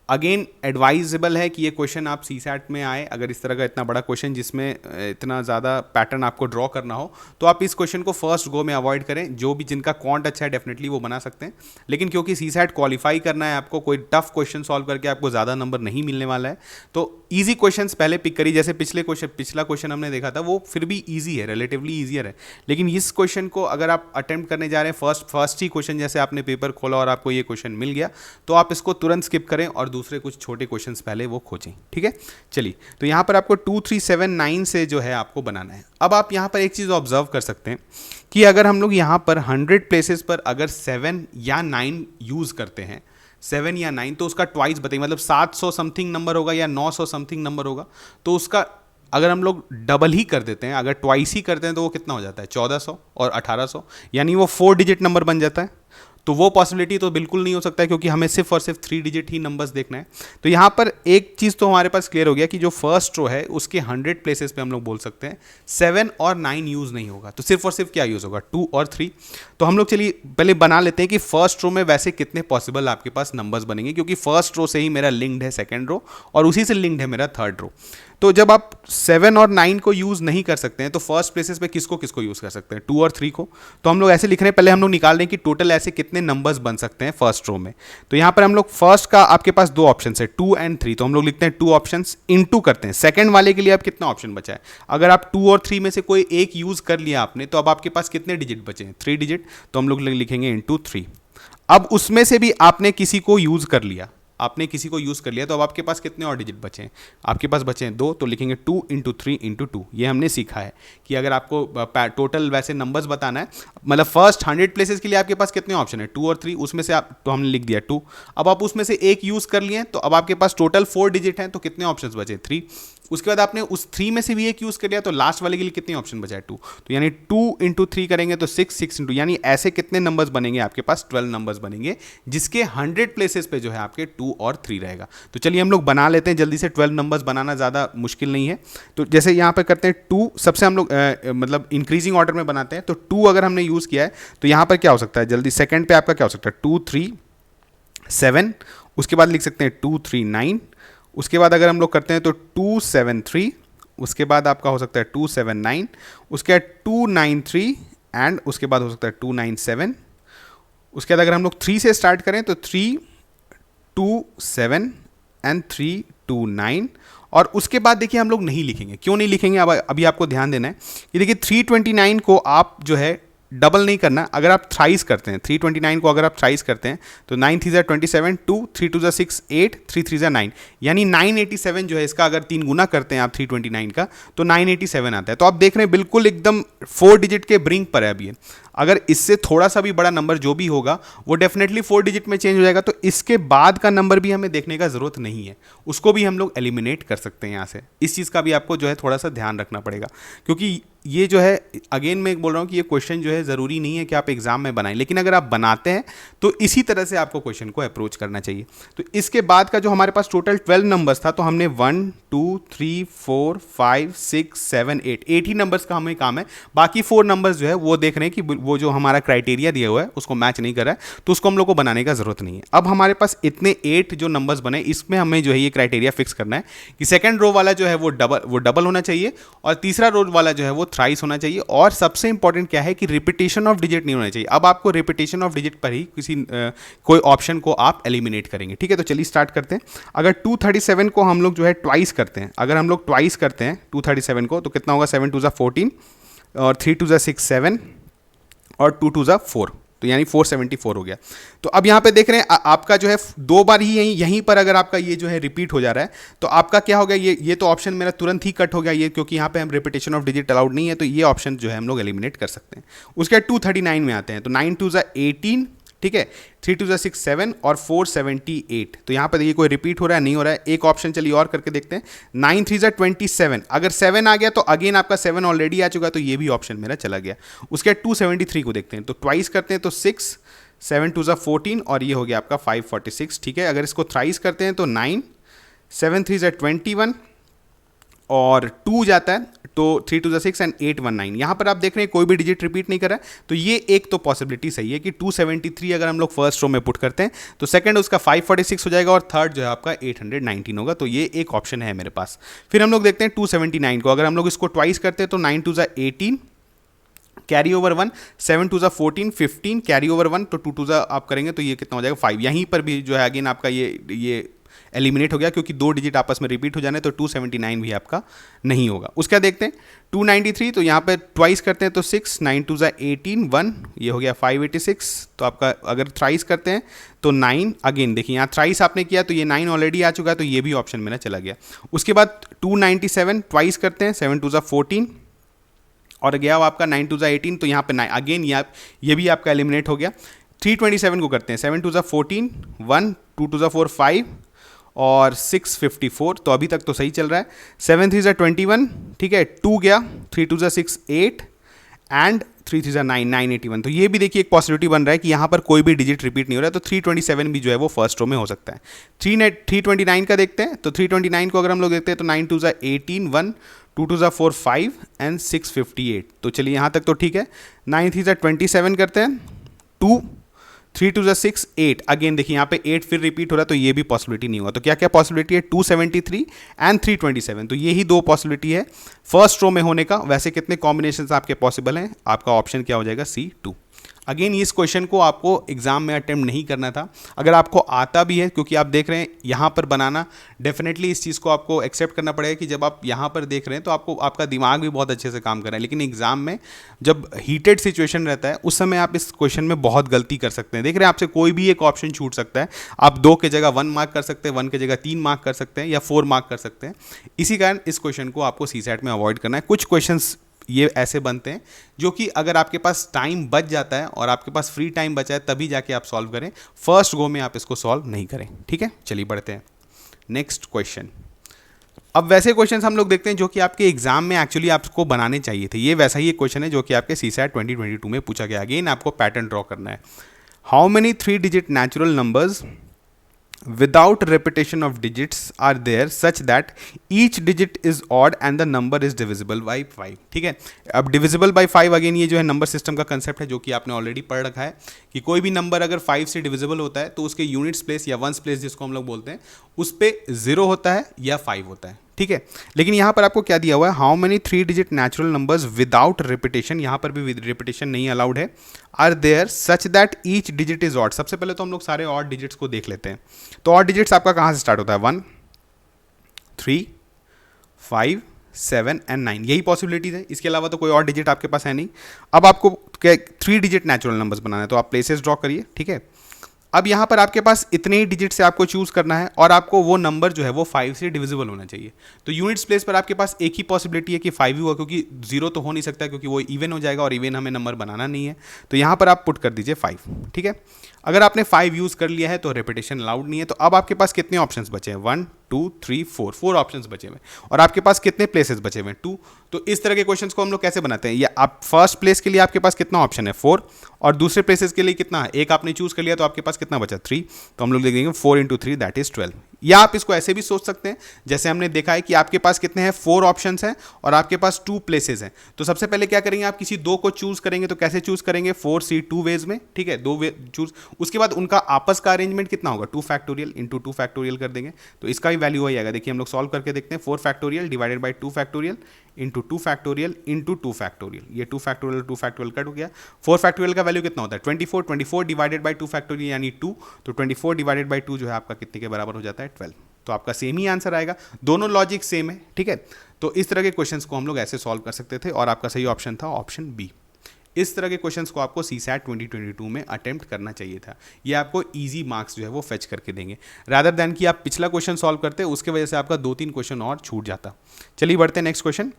[SPEAKER 1] अगेन एडवाइजेबल है कि ये क्वेश्चन आप सीसैट में आए, अगर इस तरह का इतना बड़ा क्वेश्चन जिसमें इतना ज़्यादा पैटर्न आपको ड्रॉ करना हो, तो आप इस क्वेश्चन को फर्स्ट गो में अवॉइड करें। जो भी जिनका क्वांट अच्छा है डेफिनेटली वो बना सकते हैं, लेकिन क्योंकि सीसैट क्वालिफाई करना है आपको, कोई टफ क्वेश्चन सॉल्व करके आपको ज़्यादा नंबर नहीं मिलने वाला है, तो ईजी क्वेश्चंस पहले पिक करिए। जैसे पिछला क्वेश्चन हमने देखा था वो फिर भी ईजी है, रिलेटिवली ईजियर है, लेकिन इस क्वेश्चन को अगर आप अटेम्प्ट करने जा रहे हैं फर्स्ट ही क्वेश्चन, जैसे आपने पेपर खोला और आपको ये क्वेश्चन मिल गया, तो आप इसको तुरंत स्किप करें और दूसरे कुछ छोटे क्वेश्चंस पहले वो खोजें, ठीक है। चलिए, तो यहाँ पर आपको 2 3 7 9 से जो है आपको बनाना है। अब आप यहाँ पर एक चीज़ ऑब्जर्व कर सकते हैं कि अगर हम लोग यहाँ पर 100 प्लेसेस पर अगर 7 या 9 यूज़ करते हैं, 7 या 9, तो उसका ट्वाइस बताइए, मतलब 700 समथिंग नंबर होगा या 900 समथिंग नंबर होगा। तो उसका अगर हम लोग डबल ही कर देते हैं, अगर ट्वाइस ही करते हैं, तो वो कितना हो जाता है 1400 और 1800, यानी वो 4 डिजिट नंबर बन जाता है। तो वो पॉसिबिलिटी तो बिल्कुल नहीं हो सकता है, क्योंकि हमें सिर्फ और सिर्फ 3 डिजिट ही नंबर्स देखना है। तो यहाँ पर एक चीज़ तो हमारे पास क्लियर हो गया कि जो फर्स्ट रो है उसके 100 प्लेसेस पे हम लोग बोल सकते हैं 7 और 9 यूज़ नहीं होगा, तो सिर्फ और सिर्फ क्या यूज़ होगा 2 और 3। तो हम लोग चलिए पहले बना लेते हैं कि फर्स्ट रो में वैसे कितने पॉसिबल आपके पास नंबर्स बनेंगे, क्योंकि फर्स्ट रो से ही मेरा लिंक्ड है सेकेंड रो और उसी से लिंक्ड है मेरा थर्ड रो। तो जब आप 7 और 9 को यूज़ नहीं कर सकते हैं, तो फर्स्ट प्लेसेस पे किसको किसको यूज़ कर सकते हैं 2 और 3 को। तो हम लोग ऐसे लिख रहे हैं, पहले हम लोग निकाल रहे हैं कि टोटल ऐसे कितने नंबर्स बन सकते हैं फर्स्ट रो में। तो यहाँ पर हम लोग फर्स्ट का आपके पास 2 ऑप्शन है 2 एंड 3, तो हम लोग लिखते हैं 2 ऑप्शंस इनटू करते हैं। सेकंड वाले के लिए अब कितना ऑप्शन बचा है, अगर आप 2 और 3 में से कोई एक यूज़ कर लिया आपने, तो अब आपके पास कितने डिजिट बचे हैं 3 डिजिट, तो हम लोग लिखेंगे इंटू 3। अब उसमें से भी आपने किसी को यूज़ कर लिया, आपने किसी को यूज़ कर लिया, तो अब आपके पास कितने और डिजिट बचे हैं, आपके पास बचे हैं 2, तो लिखेंगे 2 इंटू 3 इंटू 2। ये हमने सीखा है कि अगर आपको टोटल वैसे नंबर्स बताना है, मतलब फर्स्ट 100 प्लेसेस के लिए आपके पास कितने ऑप्शन है 2 और 3, उसमें से आप, तो हमने लिख दिया 2। अब आप उसमें से एक यूज़ कर लिए, तो अब आपके पास टोटल 4 डिजिट हैं, तो कितने ऑप्शन बचे 3। उसके बाद आपने उस 3 में से भी एक यूज़ कर लिया, तो लास्ट वाले के लिए कितने ऑप्शन बचा है 2, तो यानी 2 इंटू 3 करेंगे तो 6, 6 इंटू, यानी ऐसे कितने नंबर्स बनेंगे आपके पास 12 नंबर्स बनेंगे, जिसके 100 प्लेसेस पे जो है आपके 2 और 3 रहेगा। तो चलिए हम लोग बना लेते हैं जल्दी से, 12 नंबर्स बनाना ज़्यादा मुश्किल नहीं है। तो जैसे यहाँ पे करते हैं 2, सबसे हम लोग मतलब इंक्रीजिंग ऑर्डर में बनाते हैं, तो 2 अगर हमने यूज़ किया है, तो यहाँ पर क्या हो सकता है जल्दी, सेकेंड पे आपका क्या हो सकता है 2 3 7, उसके बाद लिख सकते हैं 2 3 9, उसके बाद अगर हम लोग करते हैं तो 2 7 3, उसके बाद आपका हो सकता है 2 7 9, उसके बाद 2 9 3 एंड उसके बाद हो सकता है 2 9 7। उसके बाद अगर हम लोग 3 से स्टार्ट करें तो 3 2 7 एंड 3 2 9, और उसके बाद देखिए हम लोग नहीं लिखेंगे। क्यों नहीं लिखेंगे, अब अभी आपको ध्यान देना है कि देखिए 329 को आप जो है डबल नहीं करना, अगर आप थ्राइस करते हैं 329 को अगर आप थ्राइस करते हैं तो 9 3 27, 2 3 2 6 8, 3 3 9, यानी 987 जो है इसका अगर 3 गुना करते हैं आप 329 का, तो 987 आता है। तो आप देख रहे हैं बिल्कुल एकदम 4 डिजिट के ब्रिंक पर है अभी। अगर इससे थोड़ा सा भी बड़ा नंबर जो भी होगा वो डेफिनेटली 4 डिजिट में चेंज हो जाएगा, तो इसके बाद का नंबर भी हमें देखने का ज़रूरत नहीं है, उसको भी हम लोग एलिमिनेट कर सकते हैं यहाँ से। इस चीज़ का भी आपको जो है थोड़ा सा ध्यान रखना पड़ेगा, क्योंकि ये जो है अगेन मैं बोल रहा हूँ कि ये क्वेश्चन जो है ज़रूरी नहीं है कि आप एग्जाम में बनाएं, लेकिन अगर आप बनाते हैं तो इसी तरह से आपको क्वेश्चन को अप्रोच करना चाहिए। तो इसके बाद का जो हमारे पास टोटल 12 नंबर्स था, तो हमने 1 2 3 4 5 6 7 8 ही नंबर्स का हमें काम है। बाकी 4 नंबर्स जो है वो देख रहे हैं कि वो जो हमारा क्राइटेरिया दिया हुआ है उसको मैच नहीं कर रहा है, तो उसको हम लोग को बनाने का ज़रूरत नहीं है। अब हमारे पास इतने 8 जो नंबर्स बने, इसमें हमें जो है ये क्राइटेरिया फिक्स करना है कि सेकेंड रो वाला जो है वो डबल होना चाहिए, और तीसरा रो वाला जो है वो थ्राइस होना चाहिए, और सबसे इंपॉर्टेंट क्या है कि रिपीटेशन ऑफ डिजिट नहीं होना चाहिए। अब आपको रिपीटेशन ऑफ डिजिट पर ही किसी कोई ऑप्शन को आप एलिमिनेट करेंगे, ठीक है। तो चलिए स्टार्ट करते हैं। अगर 237 को हम लोग जो है ट्वाइस करते हैं, अगर हम लोग ट्वाइस करते हैं 237 को, तो कितना होगा 7 2 14 और 3 2 6 7 और 2 2 4, तो यानी 474 हो गया। तो अब यहाँ पे देख रहे हैं आपका जो है 2 बार ही यहीं पर अगर आपका ये जो है रिपीट हो जा रहा है, तो आपका क्या हो गया, ये तो ऑप्शन मेरा तुरंत ही कट हो गया ये, क्योंकि यहाँ पे हम रिपीटेशन ऑफ डिजिट अलाउड नहीं है, तो ये ऑप्शन जो है हम लोग एलिमिनेट कर सकते हैं। उसके बाद 239 में आते हैं, तो 9 2 18, ठीक है, 3 2 6 7 और 478। तो यहाँ पर देखिए कोई रिपीट हो रहा है नहीं हो रहा है, एक ऑप्शन चलिए और करके देखते हैं। 9 3 27, अगर 7 आ गया तो अगेन आपका 7 ऑलरेडी आ चुका है, तो ये भी ऑप्शन मेरा चला गया। उसके बाद 273 को देखते हैं, तो ट्वाइस करते हैं तो 6 7 2 14 और ये हो गया आपका 546, ठीक है। अगर इसको थ्राइस करते हैं तो 9 7 3 21 और 2 जाता है, तो 3 2 6 एंड 8 1 9। यहाँ पर आप देख रहे हैं कोई भी डिजिट रिपीट नहीं कर रहा है, तो ये एक तो पॉसिबिलिटी सही है कि 273 अगर हम लोग फर्स्ट रो में पुट करते हैं तो सेकंड उसका 546 हो जाएगा और थर्ड जो है आपका 819 होगा, तो ये एक ऑप्शन है मेरे पास। फिर हम लोग देखते हैं 279 को, अगर हम लोग इसको ट्वाइस करते हैं तो 9 2 18 कैरी ओवर 1, 7 2 14 15 कैरी ओवर 1, तो 2 2 आप करेंगे तो ये कितना हो जाएगा 5। यहीं पर भी जो है अगेन आपका ये एलिमिनेट हो गया, क्योंकि 2 डिजिट आपस में रिपीट हो जाने तो 279 भी आपका नहीं होगा। उसका देखते हैं 293, तो यहाँ पे ट्वाइस करते हैं तो 6, 9 2 ज़ा 18, 1, ये हो गया 586। तो आपका अगर थ्राइस करते हैं तो 9, अगेन देखिए यहाँ थ्राइस आपने किया तो ये 9 ऑलरेडी आ चुका है, तो ये भी ऑप्शन मेरा चला गया। उसके बाद 297 ट्वाइस करते हैं, 7 2 ज़ा 14 और गया आपका 9 2 ज़ा 18, तो यहाँ पे 9 अगेन ये भी आपका एलिमिनेट हो गया। 327 को करते हैं, 7 2 ज़ा 14, 1 2 2 ज़ा 4 5 और 654, तो अभी तक तो सही चल रहा है। 7 3 ज़ा 21, ठीक है, 2 गया, 3 2 ज़ा 6 8 एंड 3 3 ज़ा 9 981। तो ये भी देखिए एक पॉसिबिलिटी बन रहा है कि यहाँ पर कोई भी डिजिट रिपीट नहीं हो रहा है, तो 327 भी जो है वो फर्स्ट रो में हो सकता है। 329 का देखते हैं, तो 329 को अगर हम लोग देखते हैं तो 9 2 ज़ा 18, 1 2 2 ज़ा 4 5 एंड 658। तो चलिए यहाँ तक तो ठीक है। 9 3 ज़ा 27 करते हैं, 2 3 2 ज़ा 6 8, अगेन देखिए यहाँ पे 8 फिर रिपीट हो रहा है, तो ये भी पॉसिबिलिटी नहीं हुआ। तो क्या क्या पॉसिबिलिटी है, 273 एंड 327, तो ये ही 2 पॉसिबिलिटी है फर्स्ट रो में होने का। वैसे कितने कॉम्बिनेशंस आपके पॉसिबल हैं, आपका ऑप्शन क्या हो जाएगा, C2। अगेन इस क्वेश्चन को आपको एग्जाम में अटेम्प्ट नहीं करना था, अगर आपको आता भी है, क्योंकि आप देख रहे हैं यहाँ पर बनाना, डेफिनेटली इस चीज़ को आपको एक्सेप्ट करना पड़ेगा कि जब आप यहाँ पर देख रहे हैं तो आपको आपका दिमाग भी बहुत अच्छे से काम कर रहा है, लेकिन एग्जाम में जब हीटेड सिचुएशन रहता है उस समय आप इस क्वेश्चन में बहुत गलती कर सकते हैं। देख रहे हैं आपसे कोई भी एक ऑप्शन छूट सकता है, आप 2 की जगह 1 मार्क कर सकते हैं, 1 की जगह 3 मार्क कर सकते हैं या 4 मार्क कर सकते हैं। इसी कारण इस क्वेश्चन को आपको CSAT में अवॉइड करना है। कुछ क्वेश्चंस ये ऐसे बनते हैं जो कि अगर आपके पास टाइम बच जाता है और आपके पास फ्री टाइम बचा है तभी जाके आप सॉल्व करें, फर्स्ट गो में आप इसको सॉल्व नहीं करें, ठीक है। चलिए बढ़ते हैं नेक्स्ट क्वेश्चन। अब वैसे क्वेश्चंस हम लोग देखते हैं जो कि आपके एग्जाम में एक्चुअली आपको बनाने चाहिए थे। ये वैसा ही एक क्वेश्चन है जो कि आपके CSAT 2022 में पूछा गया। अगेन आपको पैटर्न ड्रॉ करना है। How many 3 digit natural numbers without repetition of digits are there such that each digit is odd and the number is divisible by 5, ठीक है। अब divisible by 5 अगेन ये जो है नंबर सिस्टम का कंसेप्ट है जो कि आपने ऑलरेडी पढ़ रखा है कि कोई भी नंबर अगर 5 से डिविजिबल होता है तो उसके यूनिट्स प्लेस या वंस प्लेस जिसको हम लोग बोलते हैं उस पे 0 होता है या 5 होता है, ठीक है। लेकिन यहाँ पर आपको क्या दिया हुआ है, how many 3 digit natural numbers without repetition, यहाँ पर भी रिपीटेशन नहीं अलाउड है, are there such that each digit is odd. सबसे पहले तो हम लोग सारे ऑड डिजिट्स को देख लेते हैं। तो ऑड डिजिट्स आपका कहाँ से स्टार्ट होता है, 1 3 5 7 एंड 9, यही पॉसिबिलिटीज है, इसके अलावा तो कोई और डिजिट आपके पास है नहीं। अब आपको 3 डिजिट नेचुरल नंबर्स बनाना है, तो आप प्लेसेस ड्रॉ करिए, ठीक है। अब यहाँ पर आपके पास इतने ही डिजिट से आपको चूज करना है और आपको वो नंबर जो है वो 5 से डिविजिबल होना चाहिए। तो यूनिट्स प्लेस पर आपके पास एक ही पॉसिबिलिटी है कि 5 ही हुआ, क्योंकि 0 तो हो नहीं सकता क्योंकि वो इवन हो जाएगा और इवन हमें नंबर बनाना नहीं है। तो यहाँ पर आप पुट कर दीजिए 5, ठीक है। अगर आपने 5 यूज़ कर लिया है तो रेपिटेशन अलाउड नहीं है। तो अब आपके पास कितने ऑप्शंस बचे हैं, 1 2 3 4 ऑप्शंस बचे हुए और आपके पास कितने प्लेसेस बचे हुए हैं, 2। तो इस तरह के क्वेश्चंस को हम लोग कैसे बनाते हैं, या आप फर्स्ट प्लेस के लिए आपके पास कितना ऑप्शन है, 4, और दूसरे प्लेसेस के लिए कितना है, एक आपने चूज कर लिया तो आपके पास कितना बचा, 3। तो हम लोग लिख देंगे 4 × 3 दैट इज 12। या आप इसको ऐसे भी सोच सकते हैं जैसे हमने देखा है कि आपके पास कितने हैं, 4 ऑप्शंस हैं और आपके पास 2 प्लेसेस हैं। तो सबसे पहले क्या करेंगे, आप किसी 2 को चूज करेंगे। तो कैसे चूज करेंगे, 4C 2 वेज में, ठीक है, 2 वे चूज। उसके बाद उनका आपस का अरेंजमेंट कितना होगा, 2 फैक्टोरियल इंटू 2 फैक्टोरियल कर देंगे। तो इसका भी वैल्यू वही आएगा। देखिए हम लोग सॉल्व करके देखते हैं, 4 factorial divided by 2 factorial into 2 factorial into 2 factorial. ये 2 फैक्टोरियल कट हो गया। 4 फैक्टोरियल का वैल्यू कितना होता है, 24 डिवाइडेड बाई 2 फैक्टोरियल यानी 2। तो 24 डिवाइडेड बाई 2 जो है आपका कितने के बराबर हो जाता है, 12। तो आपका सेम ही आंसर आएगा, दोनों लॉजिक सेम है, ठीक है। तो इस तरह के क्वेश्चंस को हम लोग ऐसे सॉल्व कर सकते थे और आपका सही ऑप्शन था ऑप्शन बी। इस तरह के क्वेश्चंस को आपको CSAT 2022 में अटेम्प्ट करना चाहिए था। ये आपको इजी मार्क्स जो है वो फेच करके देंगे, रादर देन कि आप पिछला क्वेश्चन सॉल्व करते, उसके वजह से आपका 2-3 क्वेश्चन और छूट जाता। चलिए बढ़ते हैं नेक्स्ट क्वेश्चन।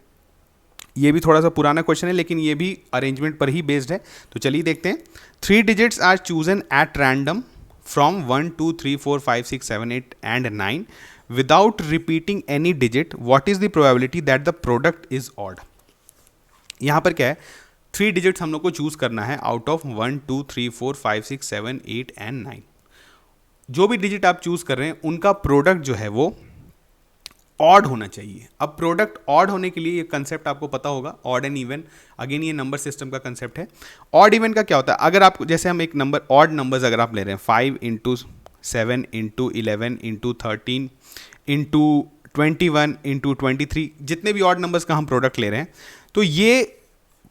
[SPEAKER 1] ये भी थोड़ा सा पुराना क्वेश्चन है लेकिन ये भी अरेंजमेंट पर ही बेस्ड है। तो चलिए देखते हैं। 3 digits are chosen at random from 1 2 3 4 5 6 7 8 and 9 without repeating any digit, what is the probability that the product is odd? यहाँ पर क्या है, 3 डिजिट्स हम लोग को चूज करना है आउट ऑफ 1 2 3 4 5 6 7 8 एंड 9। जो भी डिजिट आप चूज कर रहे हैं उनका प्रोडक्ट जो है वो ऑड होना चाहिए। अब प्रोडक्ट ऑड होने के लिए ये कंसेप्ट आपको पता होगा, ऑड एंड इवन। अगेन ये नंबर सिस्टम का कंसेप्ट है। ऑड इवन का क्या होता है, अगर आप जैसे हम एक नंबर ऑड नंबर्स अगर आप ले रहे हैं 5 × 7 × 11 × 13 × 21 × 23, जितने भी ऑड नंबर्स का हम प्रोडक्ट ले रहे हैं तो ये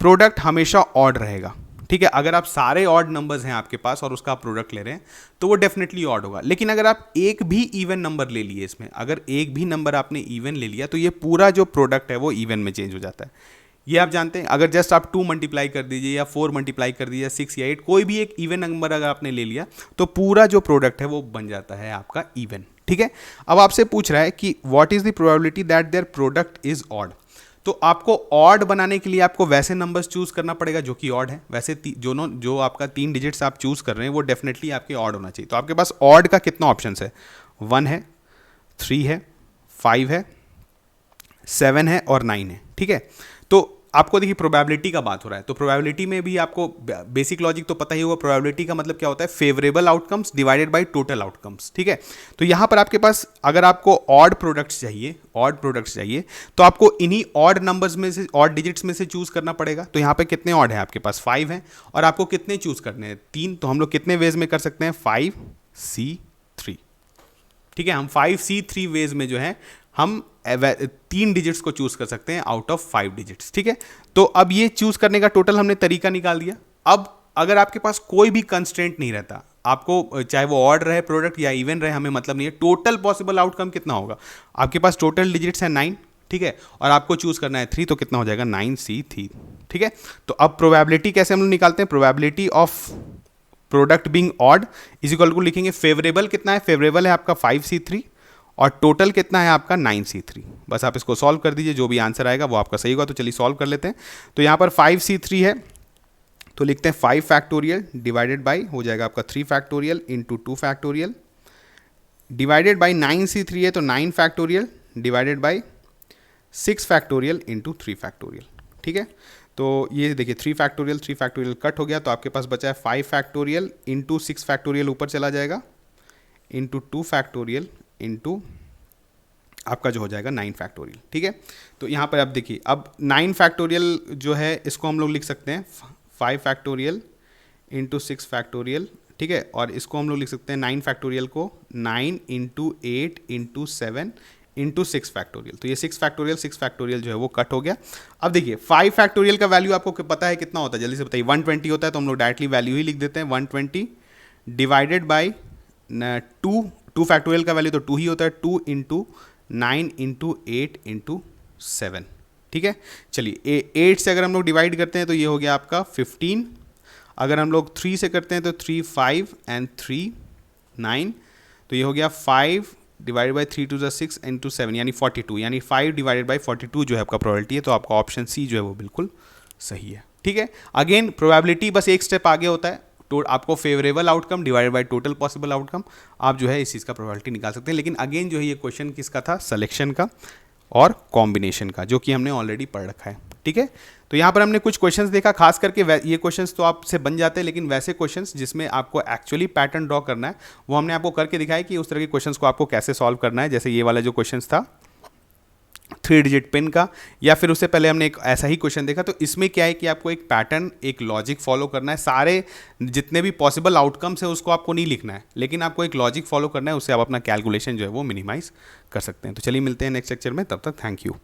[SPEAKER 1] प्रोडक्ट हमेशा ऑड रहेगा, ठीक है। अगर आप सारे ऑड नंबर्स हैं आपके पास और उसका आप प्रोडक्ट ले रहे हैं तो वो डेफिनेटली ऑड होगा। लेकिन अगर आप एक भी इवन नंबर ले लिए इसमें, अगर एक भी नंबर आपने इवन ले लिया तो ये पूरा जो प्रोडक्ट है वो इवन में चेंज हो जाता है। ये आप जानते हैं। अगर जस्ट आप 2 मल्टीप्लाई कर दीजिए या 4 मल्टीप्लाई कर दीजिए, 6 या 8, कोई भी एक इवन नंबर अगर आपने ले लिया तो पूरा जो प्रोडक्ट है वो बन जाता है आपका इवन। ठीक है। अब आपसे पूछ रहा है कि what is the probability that their product is odd. तो आपको ऑड बनाने के लिए आपको वैसे नंबर्स चूज करना पड़ेगा जो कि ऑड है। वैसे जो आपका 3 डिजिट्स आप चूज कर रहे हैं वो डेफिनेटली आपके ऑड होना चाहिए। तो आपके पास ऑड का कितना ऑप्शन है? 1 है, 3 है, 5 है, 7 है और 9 है। ठीक है। तो आपको देखिए प्रोबेबिलिटी का बात हो रहा है, तो प्रोबेबिलिटी में भी आपको बेसिक लॉजिक तो पता ही होगा। प्रोबेबिलिटी का मतलब क्या होता है? Favourable outcomes divided by total outcomes. ठीक है। तो यहां पर आपके पास अगर आपको ऑड प्रोडक्ट्स चाहिए तो आपको इन्हीं ऑड नंबर्स में से, ऑड डिजिट्स में से चूज करना पड़ेगा। तो यहां पे कितने ऑड है आपके पास? 5 है। और आपको कितने चूज करने हैं? 3। तो हम लोग कितने वेज में कर सकते हैं? 5C3। ठीक है। हम 5C3 वेज में जो है हम 3 डिजिट्स को चूज कर सकते हैं आउट ऑफ 5 डिजिट्स। ठीक है। तो अब ये चूज करने का टोटल हमने तरीका निकाल दिया। अब अगर आपके पास कोई भी कंस्ट्रेंट नहीं रहता, आपको चाहे वो ऑड रहे प्रोडक्ट या इवन रहे, हमें मतलब नहीं है, टोटल पॉसिबल आउटकम कितना होगा? आपके पास टोटल डिजिट्स है 9। ठीक है। और आपको चूज करना है 3, तो कितना हो जाएगा? 9C3। ठीक है। तो अब प्रोबेबिलिटी कैसे हम लोग निकालते हैं? Probability of product being odd is equal to लिखेंगे फेवरेबल कितना है? फेवरेबल है आपका 5C3 और टोटल कितना है आपका? 9C3। बस आप इसको सॉल्व कर दीजिए, जो भी आंसर आएगा वो आपका सही होगा। तो चलिए सॉल्व कर लेते हैं। तो यहाँ पर 5C3 है तो लिखते हैं 5 फैक्टोरियल डिवाइडेड बाई हो जाएगा आपका 3 factorial into 2 factorial divided by 9C3 है तो 9 factorial divided by 6 factorial into 3 factorial. ठीक है। तो ये देखिए 3 फैक्टोरियल कट हो गया तो आपके पास बचा है 5 फैक्टोरियल इंटू 6 फैक्टोरियल ऊपर चला जाएगा इंटू 2 फैक्टोरियल इंटू आपका जो हो जाएगा 9 फैक्टोरियल। ठीक है। तो यहाँ पर आप देखिए अब 9 फैक्टोरियल जो है इसको हम लोग लिख सकते हैं 5 फैक्टोरियल इंटू 6 फैक्टोरियल। ठीक है। और इसको हम लोग लिख सकते हैं 9 फैक्टोरियल को 9 इंटू 8 इंटू 7 इंटू 6 फैक्टोरियल। तो ये 6 फैक्टोरियल जो है वो कट हो गया। अब देखिए 5 फैक्टोरियल का वैल्यू आपको पता है कितना होता है? जल्दी से बताइए। 120 होता है तो हम लोग डायरेक्टली वैल्यू ही लिख देते हैं 120 डिवाइडेड बाई 2 फैक्टोरियल का वैल्यू तो 2 ही होता है, 2 इंटू 9 इंटू 8 इंटू 7। ठीक है। चलिए 8 से अगर हम लोग डिवाइड करते हैं तो ये हो गया आपका 15। अगर हम लोग 3 से करते हैं तो 3 5 एंड 3 9, तो ये हो गया 5 डिवाइड बाई 3 टू 6 इंटू 7 यानी 42, यानी 5 डिवाइडेड बाई 42 जो है आपका प्रोबेबिलिटी है। तो आपका ऑप्शन सी जो है वो बिल्कुल सही है। ठीक है। अगेन प्रोबेबिलिटी बस एक स्टेप आगे होता है। तो आपको favourable outcome divided by total possible outcome, आप जो है इस चीज़ का प्रोबेबिलिटी निकाल सकते हैं। लेकिन अगेन जो है ये क्वेश्चन किसका था? सिलेक्शन का और कॉम्बिनेशन का, जो कि हमने ऑलरेडी पढ़ रखा है। ठीक है। तो यहाँ पर हमने कुछ क्वेश्चंस देखा, खास करके ये क्वेश्चंस तो आपसे बन जाते हैं, लेकिन वैसे क्वेश्चंस जिसमें आपको एक्चुअली पैटर्न ड्रॉ करना है वो हमने आपको करके दिखाया कि उस तरह के क्वेश्चंस को आपको कैसे सॉल्व करना है। जैसे ये वाला जो क्वेश्चंस था 3 डिजिट पिन का, या फिर उससे पहले हमने एक ऐसा ही क्वेश्चन देखा। तो इसमें क्या है कि आपको एक पैटर्न, एक लॉजिक फॉलो करना है। सारे जितने भी पॉसिबल आउटकम्स है उसको आपको नहीं लिखना है, लेकिन आपको एक लॉजिक फॉलो करना है, उससे आप अपना कैलकुलेशन जो है वो मिनिमाइज कर सकते हैं। तो चलिए मिलते हैं नेक्स्ट लेक्चर में, तब तक थैंक यू।